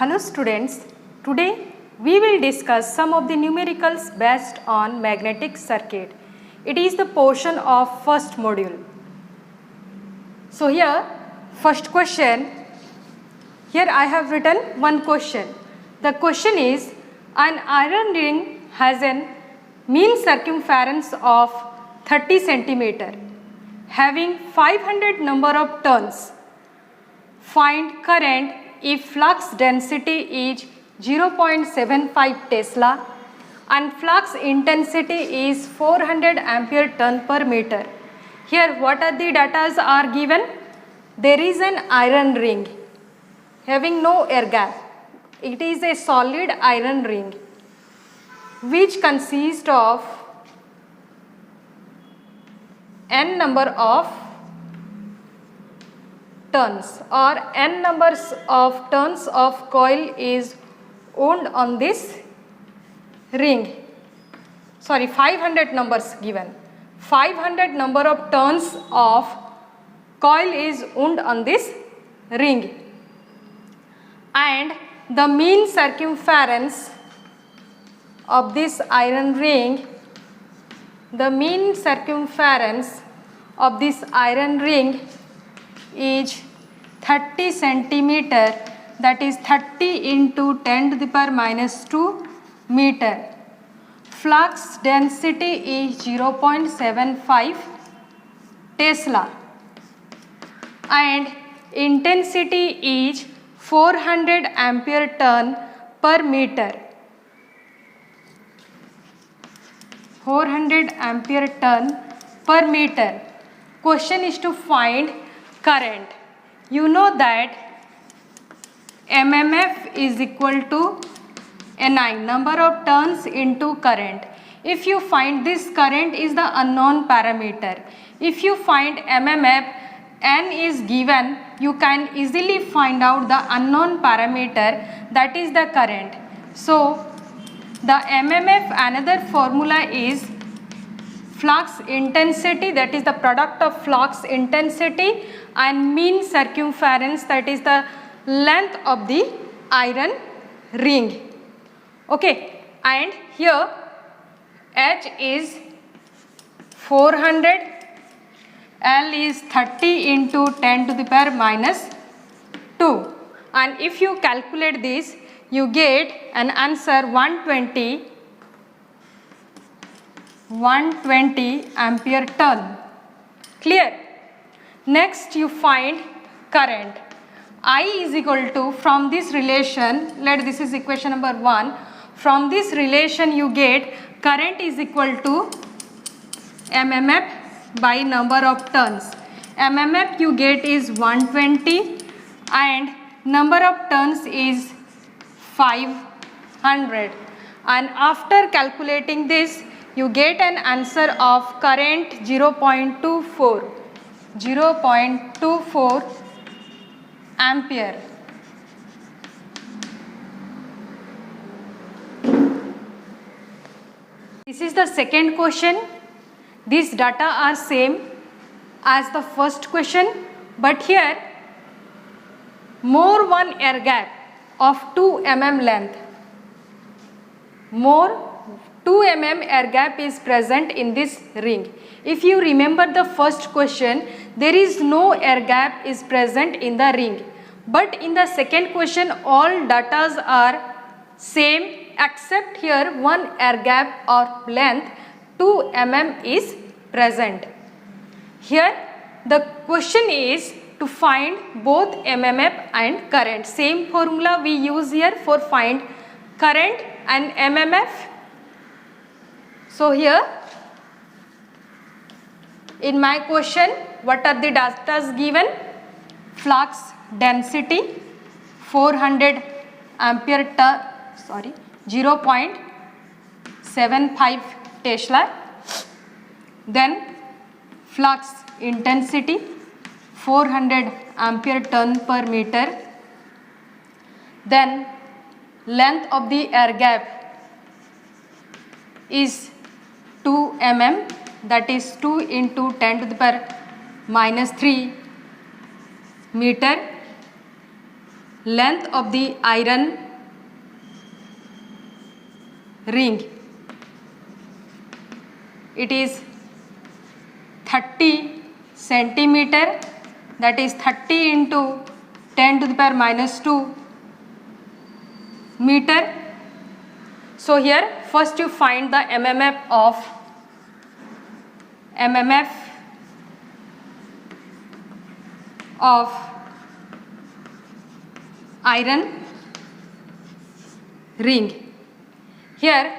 Hello students, today we will discuss some of the numericals based on magnetic circuit. It is the portion of first module. So here first question, here I have written one question. The question is, an iron ring has a mean circumference of 30 centimeter having 500 number of turns. Find current if flux density is 0.75 Tesla and flux intensity is 400 ampere turn per meter. Here what are the data are given? There is an iron ring having no air gap. It is a solid iron ring which consists of n number of turns or n numbers of turns of coil is wound on this ring. 500 numbers given. 500 number of turns of coil is wound on this ring, and the mean circumference of this iron ring, is 30 centimeter, that is 30 into 10 to the power minus 2 meter. Flux density is 0.75 Tesla and intensity is 400 ampere turn per meter. 400 ampere turn per meter. Question is to find current. You know that MMF is equal to NI, number of turns into current. If you find this current is the unknown parameter. If you find MMF, N is given, you can easily find out the unknown parameter, that is the current. So the MMF, another formula is flux intensity, that is the product of flux intensity and mean circumference, that is the length of the iron ring. Okay, and here H is 400, L is 30 into 10 to the power minus 2, and if you calculate this you get an answer 120 ampere turn. Clear? Next you find current. I is equal to, from this relation, this is equation number 1. From this relation you get current is equal to MMF by number of turns. MMF you get is 120 and number of turns is 500, and after calculating this you get an answer of current 0.24 ampere. This is the second question. These data are same as the first question, but here more one air gap of 2 mm length. More 2 mm air gap is present in this ring. If you remember the first question, there is no air gap is present in the ring. But in the second question, all datas are same except here one air gap or length 2 mm is present. Here the question is to find both MMF and current. Same formula we use here for find current and MMF. So here in my question, what are the data given? Flux density 400 ampere turn, 0.75 Tesla. Then flux intensity 400 ampere turn per meter. Then length of the air gap is 2 mm, that is 2 into 10 to the power minus 3 meter. length of the iron ring, it is 30 centimeter, that is 30 into 10 to the power minus 2 meter. So here first you find the MMF of iron ring. Here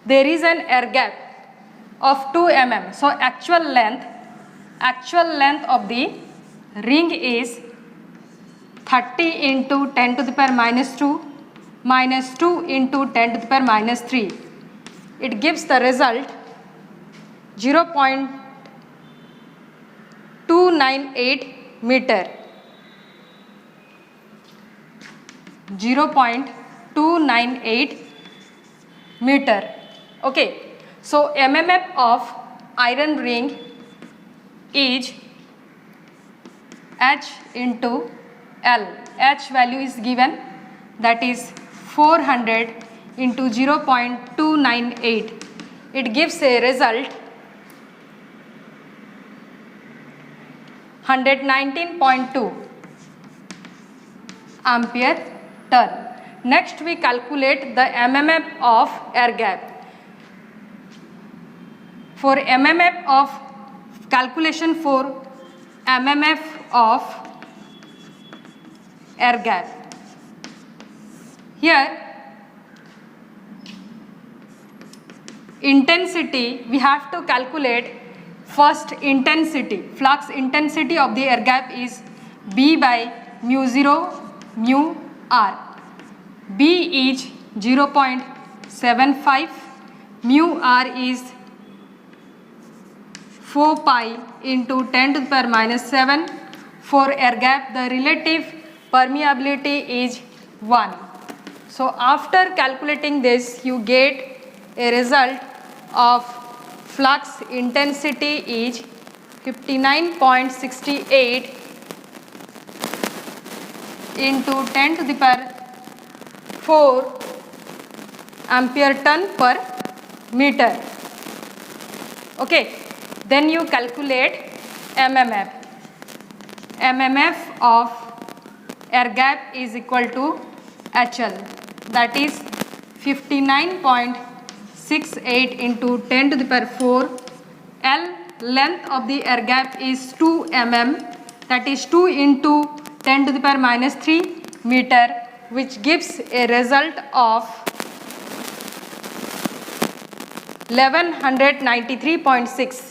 there is an air gap of 2 mm. So actual length of the ring is 30 into 10 to the power minus 2 minus 2 into 10 to the power minus 3. It gives the result 0.298 meter. 0.298 meter. Okay. So MMF of iron ring is H into L. H value is given, that is 400 into 0.298. It gives a result 119.2 ampere turn. Next we calculate the MMF of air gap. For MMF of calculation for MMF of air gap. Here intensity, we have to calculate first intensity. Flux intensity of the air gap is B by mu 0 mu r. B is 0.75, mu r is 4 pi into 10 to the power minus 7. For air gap, the relative permeability is 1. So after calculating this, you get a result of flux intensity is 59.68 into 10 to the power 4 ampere ton per meter. Okay. Then you calculate MMF. MMF of air gap is equal to HL, that is 59.68 into 10 to the power 4. L, length of the air gap is 2 mm, that is 2 into 10 to the power minus 3 meter, which gives a result of 1193.6.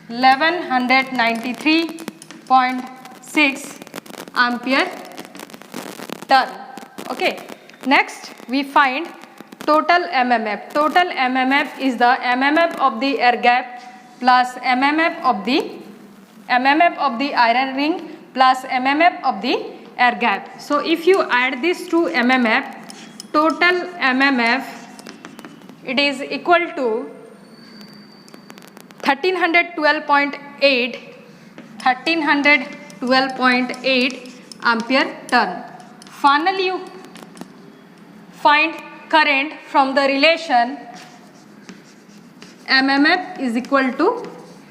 1193.6 ampere turn. Okay. Next we find total MMF. Total MMF is the MMF of the air gap plus MMF of the iron ring plus MMF of the air gap. So if you add these two MMF, total MMF, it is equal to 1312.8 ampere turn. Finally you find current from the relation MMF is equal to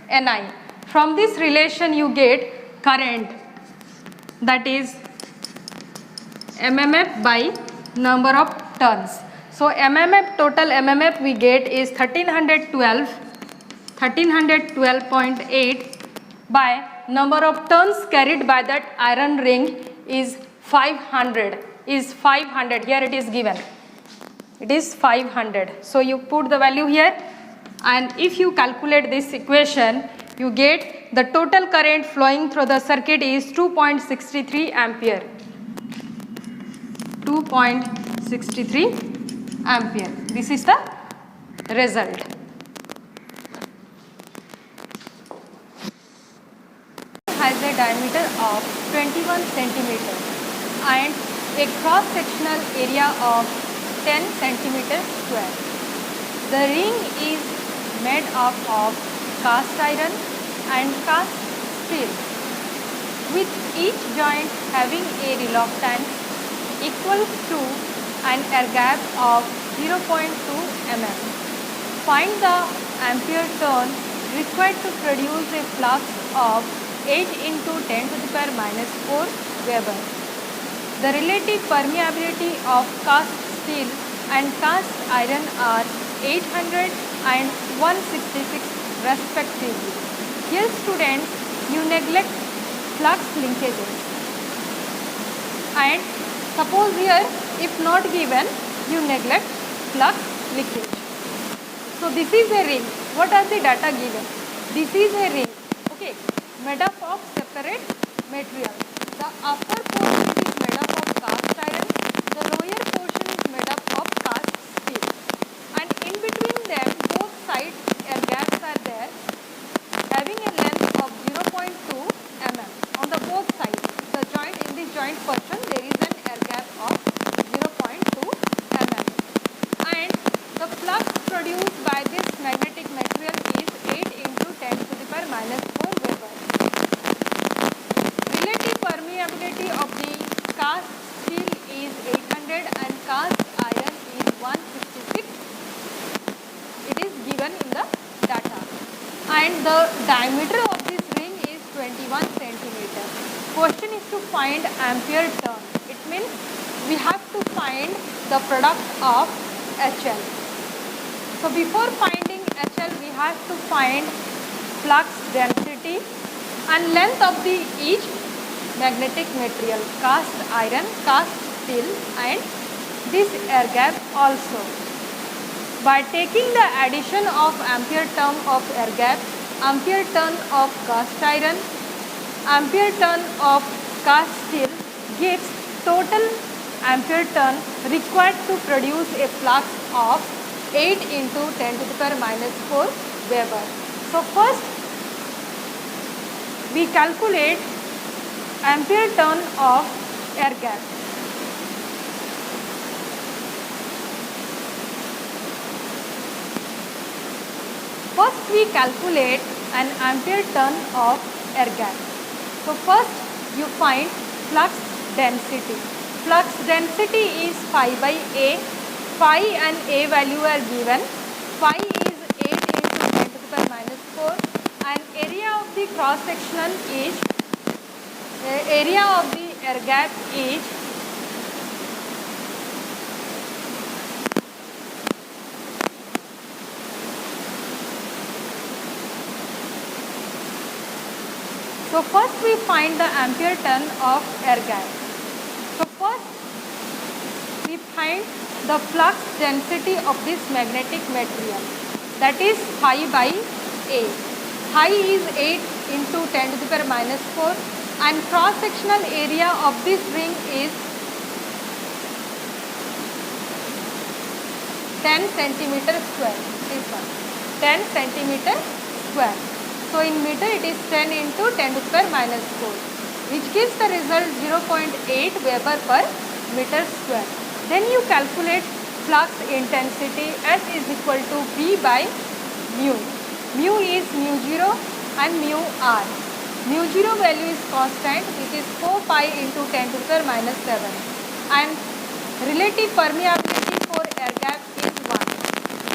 Ni. From this relation you get current, that is MMF by number of turns. So MMF, total MMF we get is 1312.8 by number of turns carried by that iron ring is 500. Here it is given. It is 500. So you put the value here, and if you calculate this equation, you get the total current flowing through the circuit is 2.63 ampere. 2.63 ampere. This is the result. Has a diameter of 21 centimeter and a cross sectional area of 10 centimeter square. The ring is made up of cast iron and cast steel, with each joint having a reluctance equals to an air gap of 0.2 mm. Find the ampere turn required to produce a flux of 8 into 10 to the power minus 4 Weber. The relative permeability of cast steel and cast iron are 800 and 166 respectively. Here students, you neglect flux linkages, and suppose here if not given, you neglect flux linkage. So this is a ring. What are the data given? This is a ring, okay, made up of separate material. The upper portion is made up of cast iron, the lower portion is made up of cast steel, and in between them both sides air gaps are there, having a length of 0.2 mm on the both sides. The joint, in the joint portion there is an air gap of 0.2 mm, and the flux produced by this magnetic material is 8 into 10 to the power minus 4 Weber. Relative permeability of the cast steel is 800 and cast iron is 166. It is given in the data, and the diameter of this ring is 21 centimeter. Question is to find ampere turn. It means we have to find the product of HL. So before finding HL, we have to find flux density and length of the each magnetic material, cast iron, cast steel, and this air gap also. By taking the addition of ampere turn of air gap, ampere turn of cast iron, ampere turn of cast steel gives total ampere turn required to produce a flux of 8 into 10 to the power minus 4 Weber. So first we calculate ampere turn of air gap. First we calculate an ampere turn of air gap. So first you find flux density. Flux density is phi by A. Phi and A value are given. Phi is 8 into 10 to the power minus 4, and area of the cross sectional is, area of the air gap is so first we find the ampere turn of air gap. So first we find the flux density of this magnetic material, that is phi by A. Phi is 8 into 10 to the power minus 4, and cross sectional area of this ring is 10 centimeter square. This one 10 centimeter square. So in meter it is 10 into 10 to the power minus 4, which gives the result 0.8 Weber per meter square. Then you calculate flux intensity. S is equal to V by mu. Mu is mu0 and mu r. Mu0 value is constant, which is 4 pi into 10 to the power minus 7, and relative permeability for air gap is 1,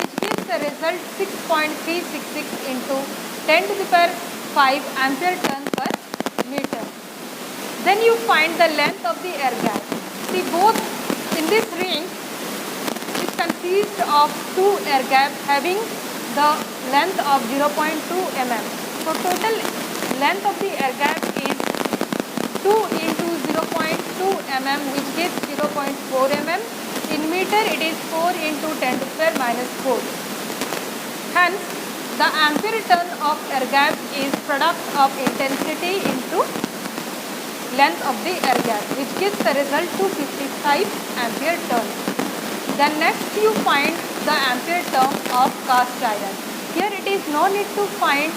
which gives the result 6.366 into 10 to the power 5 ampere turn per meter. Then you find the length of the air gap. See, both in this ring it consists of two air gaps having the length of 0.2 mm. So total length of the air gap is 2 into 0.2 mm, which gives 0.4 mm. In meter it is 4 into 10 to the power minus 4. Hence the ampere turn of air gap is product of intensity into length of the air gap, which gives the result 255 ampere turn. Then next you find the ampere turn of cast iron. Here it is no need to find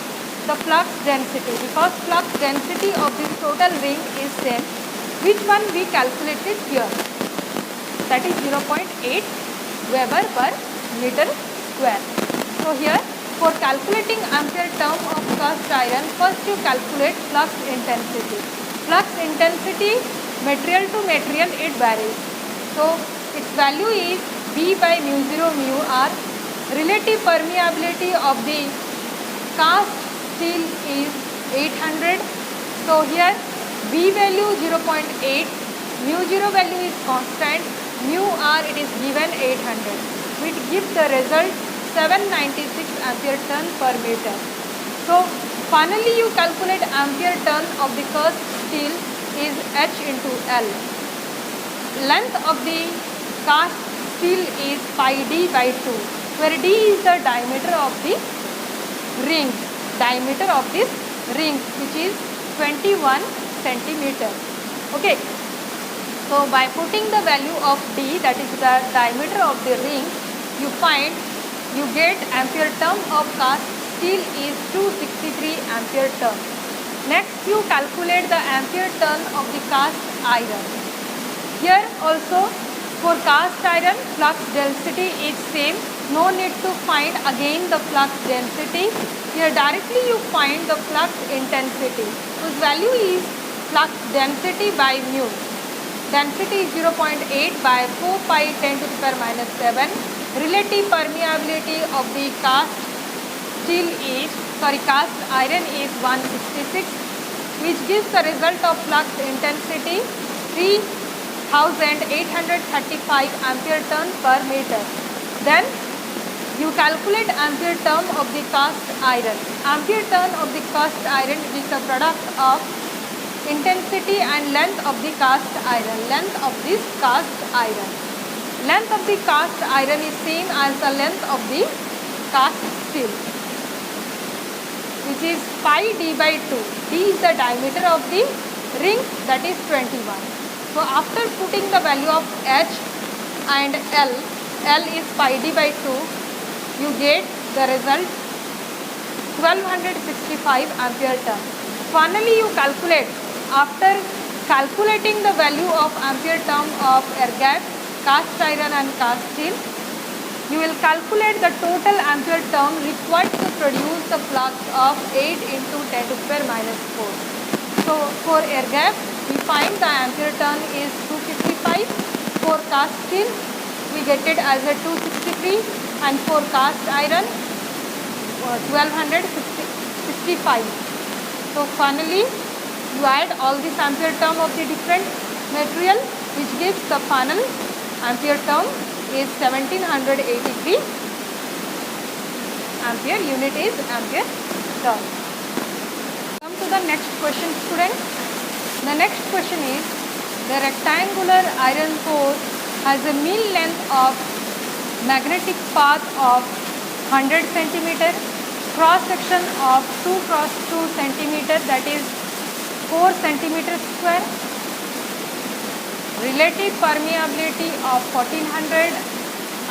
the flux density, because flux density of this total ring is same, which one we calculated here, that is 0.8 Weber per meter square. So here for calculating ampere turn of cast iron, first you calculate flux intensity. Flux intensity material to material it varies. So its value is V by mu 0 mu r. Relative permeability of the cast steel is 800. So here V value 0.8, mu 0 value is constant, mu r it is given 800, which gives the result 796 ampere turn per meter. So finally you calculate ampere turn of the cast steel is H into L. Length of the cast steel is pi d by 2, where d is the diameter of the ring, which is 21 centimeter. Okay. So by putting the value of d, that is the diameter of the ring, you get ampere turn of cast steel is 263 ampere turn. Next you calculate the ampere turn of the cast iron. Here also for cast iron flux density is same, no need to find again the flux density. Here directly you find the flux intensity, whose value is flux density by mu. Density is 0.8 by 4 pi 10 to the power minus 7. Relative permeability of the cast iron is 166, which gives the result of flux intensity 3835 ampere turn per meter. Then you calculate ampere turn of the cast iron. Ampere turn of the cast iron is the product of intensity and length of the cast iron. Length of this cast iron. Length of the cast iron is same as the length of the cast steel, which is pi d by 2. D is the diameter of the ring, that is 21. So after putting the value of H and L is pi d by 2, you get the result 1265 ampere turn. Finally you calculate, after calculating the value of ampere turn of air gap, cast iron and cast steel, you will calculate the total ampere turn required to produce the flux of 8 into 10 to the power minus 4. So for air gap, we find the ampere turn is 255. For cast steel, we get it as a 263, and for cast iron 1265. So finally you add all this ampere turn of the different material, which gives the final ampere turn is 1783 ampere. Unit is ampere turn. Come to the next question, students. The next question is, the rectangular iron core has a mean length of magnetic path of 100 centimeter, cross section of 2 cross 2 centimeter, that is 4 centimeter square, relative permeability of 1400,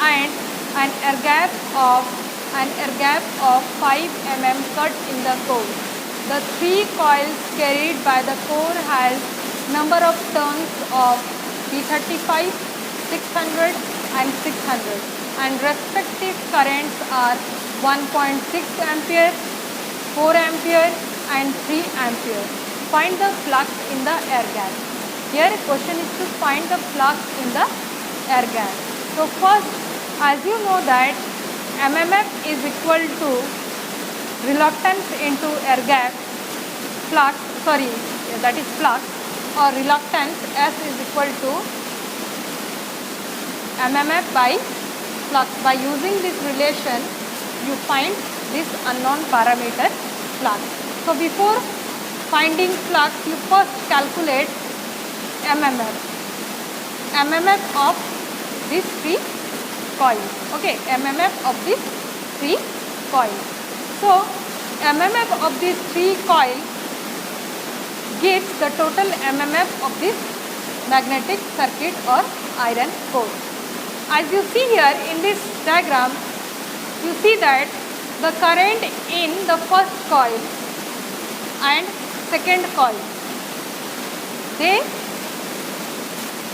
and an air gap of 5 mm cut in the core. The 3 coils carried by the core has number of turns of 335, 600 and 600, and respective currents are 1.6 ampere, 4 ampere and 3 ampere. Find the flux in the air gap. Here question is to find the flux in the air gap. So first, as you know that MMF is equal to reluctance into air gap, flux or reluctance S is equal to MMF by flux. By using this relation, you find this unknown parameter flux. So before finding flux, you first calculate MMF of these 3 coils. Okay, MMF of these 3 coils. So MMF of these 3 coils gives the total MMF of this magnetic circuit or iron core. As you see here in this diagram, you see that the current in the first coil and second coil,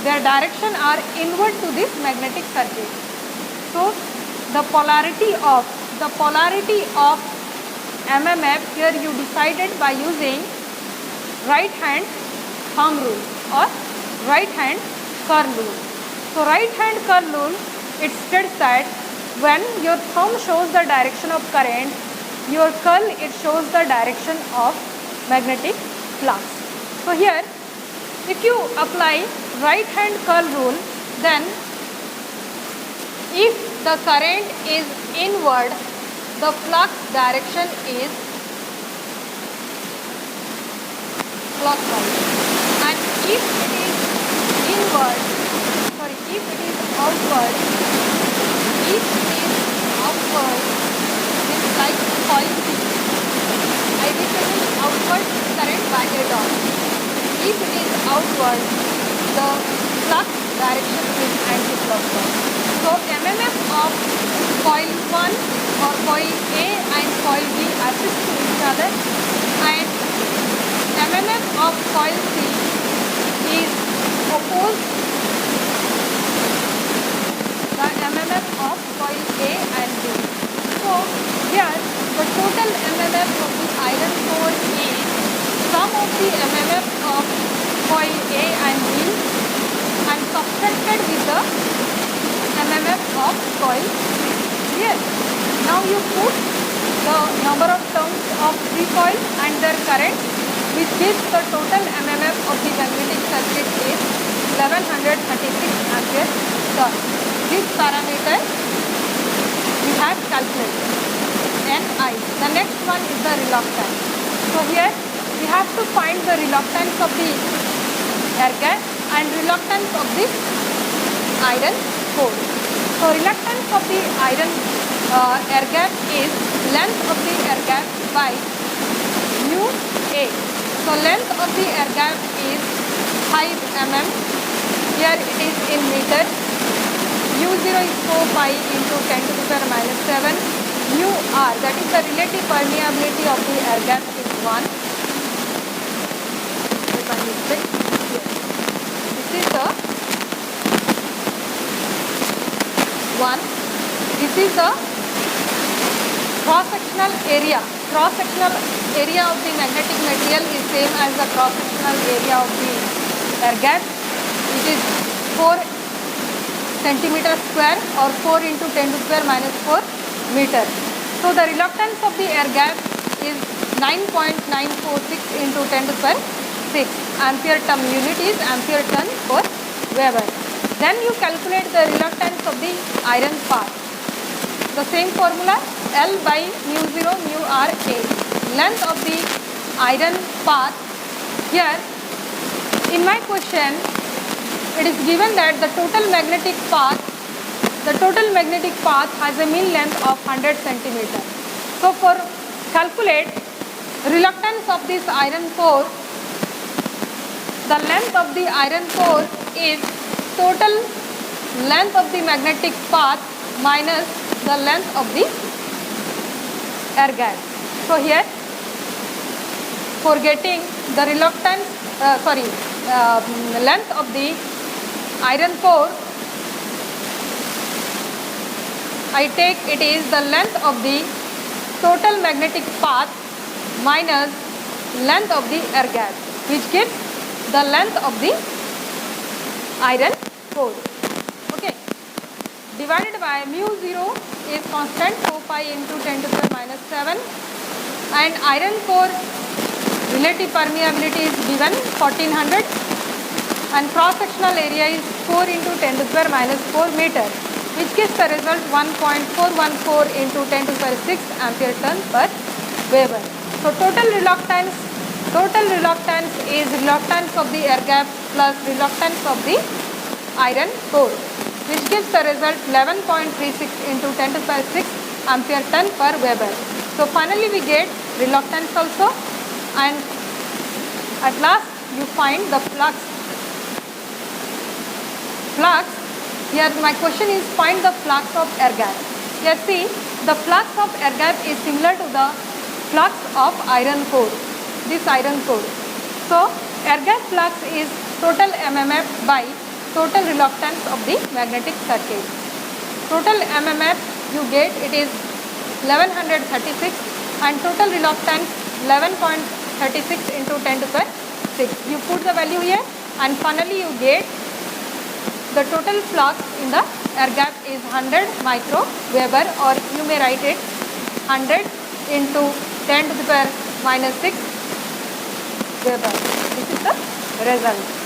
their direction are inward to this magnetic circuit. So the polarity of MMF here you decided by using right hand thumb rule or right hand curl rule. So right hand curl rule, it states that when your thumb shows the direction of current, your curl it shows the direction of magnetic flux. So here if you apply right hand curl rule, then if the current is inward, the flux direction is clockwise, and if it is outward, it's like coil C. I represent outward current by a dot. If it is outward, the flux direction is anti-clockwise. So MMF of coil 1 or coil A and coil B assist to each other, and MMF of coil C is opposed the MMF of coil A and B. So here the total MMF of the iron core is sum of the MMF of coil A and B and subtracted with the MMF of coil C. Yes. Now you put the number of turns of 3 coils and their current, which gives the total MMF of the magnetic circuit is 1136 ampere turn. This parameter we have calculated. Ni. The next one is the reluctance. So here we have to find the reluctance of the air gap and reluctance of this iron core. So reluctance of the iron air gap is length of the air gap by mu A. So length of the air gap is 5 mm. Here it is in meter. U0 is 4 pi into 10 to the power minus 7. Mu R, that is the relative permeability of the air gap, is 1. This is the 1. This is the cross-sectional area. Cross-sectional area of the magnetic material is same as the cross-sectional area of the air gap, which is 4 centimeter square or 4 into 10 to the power minus 4 meter. So the reluctance of the air gap is 9.946 into 10 to the power 6. Ampere term unit is ampere turn per Weber. Then you calculate the reluctance of the iron path. The same formula, L by mu 0 mu R A. Length of the iron path. Here in my question it is given that the total magnetic path has a mean length of 100 centimeter. So for calculate reluctance of this iron core, the length of the iron core is total length of the magnetic path minus the length of the air gap. So here for getting the reluctance, length of the iron core, I take it is the length of the total magnetic path minus length of the air gap, which gives the length of the iron core. Okay. Divided by mu 0 is constant 4 pi into 10 to the power minus 7, and iron core relative permeability is given 1400 and cross sectional area is 4 into 10 to the power minus 4 meter, which gives the result 1.414 into 10 to the power 6 ampere turn per Weber. So total reluctance is reluctance of the air gap plus reluctance of the iron core, which gives the result 11.36 into 10 to the power 6 ampere turn per Weber. So finally we get reluctance also, and at last you find the flux. Here my question is find the flux of air gap. Here see, the flux of air gap is similar to the flux of iron core, this iron core. So air gap flux is total MMF by total reluctance of the magnetic circuit. Total MMF you get, it is 1136 and total reluctance 11.36 into 10 to the power 6. You put the value here and finally you get the total flux in the air gap is 100 microweber, or you may write it 100 into 10 to the power minus 6 Weber. This is the result.